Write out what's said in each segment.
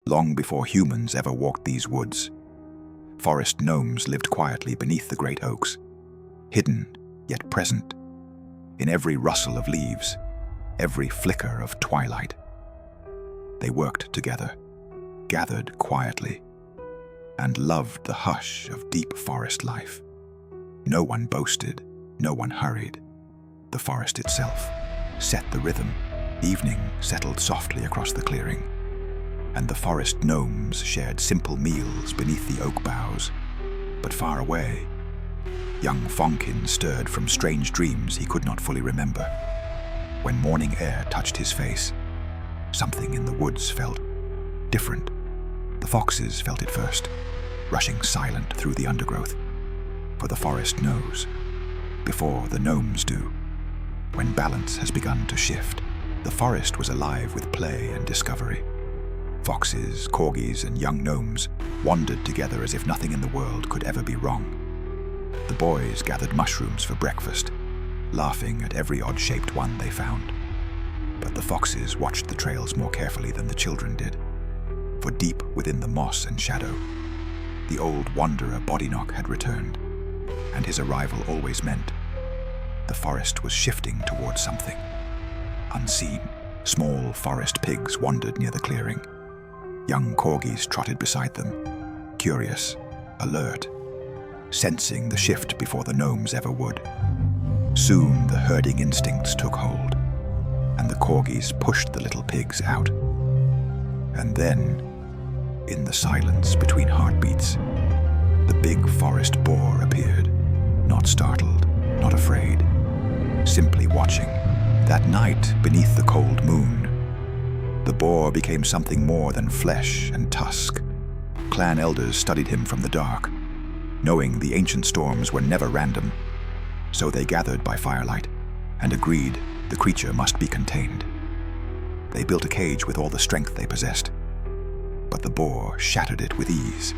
Long before humans ever walked these woods, forest gnomes lived quietly beneath the great oaks, hidden yet present in every rustle of leaves, every flicker of twilight. They worked together, gathered quietly, and loved the hush of deep forest life. No one boasted, no one hurried. The forest itself set the rhythm. Evening settled softly across the clearing, and the forest gnomes shared simple meals beneath the oak boughs. But far away, young Fonkin stirred from strange dreams he could not fully remember. When morning air touched his face, something in the woods felt different. The foxes felt it first, rushing silent through the undergrowth. For the forest knows, before the gnomes do, when balance has begun to shift. The forest was alive with play and discovery. Foxes, corgis, and young gnomes wandered together as if nothing in the world could ever be wrong. The boys gathered mushrooms for breakfast, laughing at every odd-shaped one they found. But the foxes watched the trails more carefully than the children did. For deep within the moss and shadow, the old wanderer Bodynock had returned, and his arrival always meant the forest was shifting towards something. Unseen, small forest pigs wandered near the clearing. Young corgis trotted beside them, curious, alert, sensing the shift before the gnomes ever would. Soon the herding instincts took hold, and the corgis pushed the little pigs out. And then, in the silence between heartbeats, the big forest boar appeared, not startled, not afraid, simply watching. That night, beneath the cold moon, the boar became something more than flesh and tusk. Clan elders studied him from the dark, knowing the ancient storms were never random. So they gathered by firelight and agreed the creature must be contained. They built a cage with all the strength they possessed, but the boar shattered it with ease.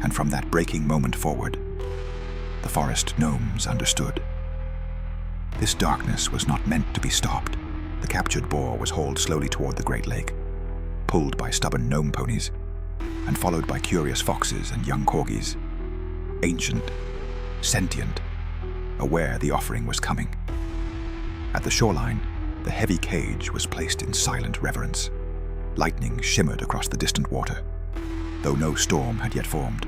And from that breaking moment forward, the forest gnomes understood. This darkness was not meant to be stopped. The captured boar was hauled slowly toward the Great Lake, pulled by stubborn gnome ponies, and followed by curious foxes and young corgis. Ancient, sentient, aware the offering was coming. At the shoreline, the heavy cage was placed in silent reverence. Lightning shimmered across the distant water, though no storm had yet formed.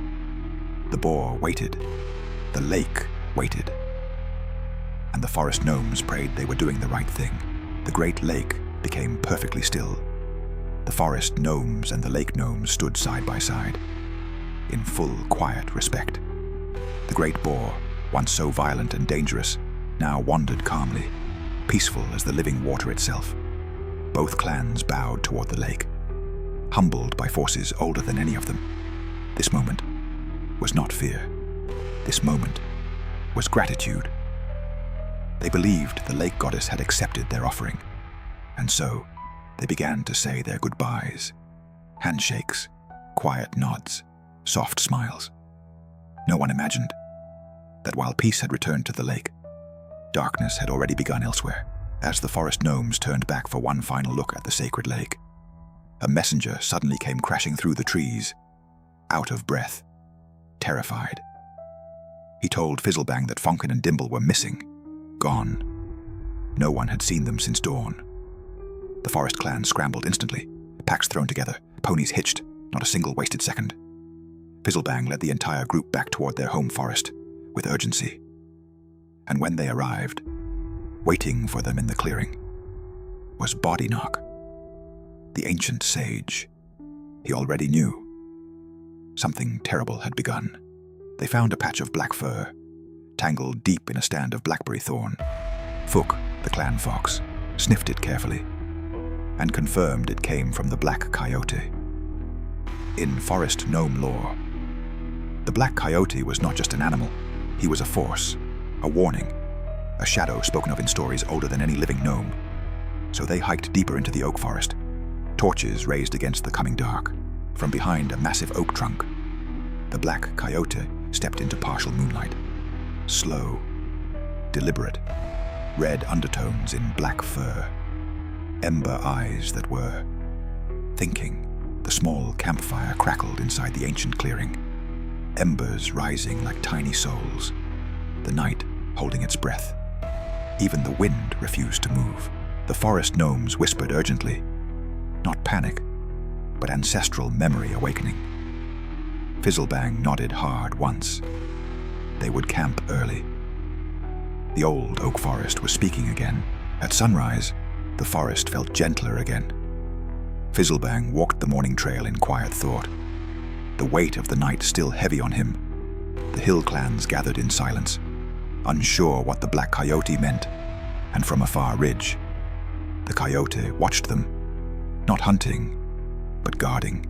The boar waited. The lake waited. And the forest gnomes prayed they were doing the right thing. The Great Lake became perfectly still. The forest gnomes and the lake gnomes stood side by side, in full quiet respect. The great boar, once so violent and dangerous, now wandered calmly, peaceful as the living water itself. Both clans bowed toward the lake, humbled by forces older than any of them. This moment was not fear. This moment was gratitude. They believed the lake goddess had accepted their offering, and so they began to say their goodbyes. Handshakes, quiet nods, soft smiles. No one imagined that while peace had returned to the lake, darkness had already begun elsewhere. As the forest gnomes turned back for one final look at the sacred lake, a messenger suddenly came crashing through the trees, out of breath, terrified. He told Fizzlebang that Fonkin and Dimble were missing, gone. No one had seen them since dawn. The forest clan scrambled instantly, packs thrown together, ponies hitched, not a single wasted second. Fizzlebang led the entire group back toward their home forest, with urgency. And when they arrived, waiting for them in the clearing, was Bodynock, the ancient sage. He already knew. Something terrible had begun. They found a patch of black fur, tangled deep in a stand of blackberry thorn. Fook, the clan fox, sniffed it carefully, and confirmed it came from the black coyote. In forest gnome lore, the black coyote was not just an animal, he was a force, a warning, a shadow spoken of in stories older than any living gnome. So they hiked deeper into the oak forest, torches raised against the coming dark. From behind a massive oak trunk, the black coyote stepped into partial moonlight. Slow, deliberate, red undertones in black fur, ember eyes that were thinking. The small campfire crackled inside the ancient clearing, embers rising like tiny souls, the night holding its breath. Even the wind refused to move. The forest gnomes whispered urgently, not panic, but ancestral memory awakening. Fizzlebang nodded hard once. They would camp early. The old oak forest was speaking again. At sunrise, the forest felt gentler again. Fizzlebang walked the morning trail in quiet thought, the weight of the night still heavy on him. The hill clans gathered in silence, unsure what the black coyote meant, and from a far ridge, the coyote watched them, not hunting, but guarding.